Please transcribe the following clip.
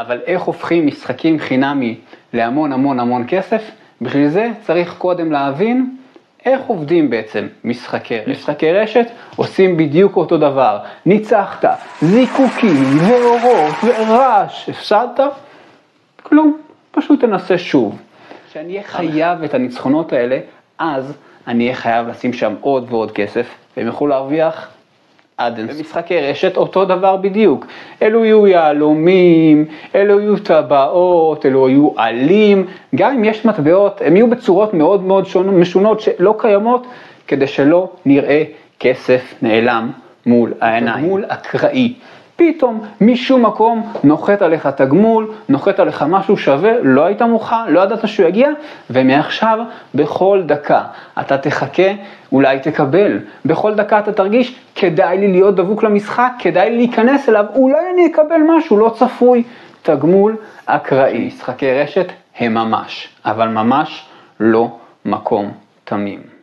אבל איך הופכים משחקים חינמי להמון המון המון כסף? בשביל זה צריך קודם להבין איך עובדים בעצם משחקי רשת. משחקי רשת עושים בדיוק אותו דבר. ניצחת, זיקוקים ואורות ורעש, הפסדת? כלום, פשוט תנסה שוב. כשאני אהיה חייב את הניצחונות האלה, אז אני אהיה חייב לשים שם עוד ועוד כסף, והם יוכלו להרוויח עד אין. במשחקי רשת אותו דבר בדיוק. אלו יהיו יהלומים, אלו יהיו טבעות, אלו יהיו עלים. גם אם יש מטבעות, הם יהיו בצורות מאוד מאוד משונות שלא קיימות, כדי שלא נראה כסף נעלם מול העיניים. תגמול אקראי. פתאום משום מקום נוחת עליך תגמול, נוחת עליך משהו שווה, לא היית מוכן, לא ידעת שהוא יגיע, ומעכשיו בכל דקה אתה תחכה, אולי תקבל. בכל דקה אתה תרגיש, כדאי לי להיות דבוק למשחק, כדאי לי להיכנס אליו, אולי אני אקבל משהו לא צפוי. תגמול אקראי. משחקי רשת הם ממש, אבל ממש לא מקום תמים.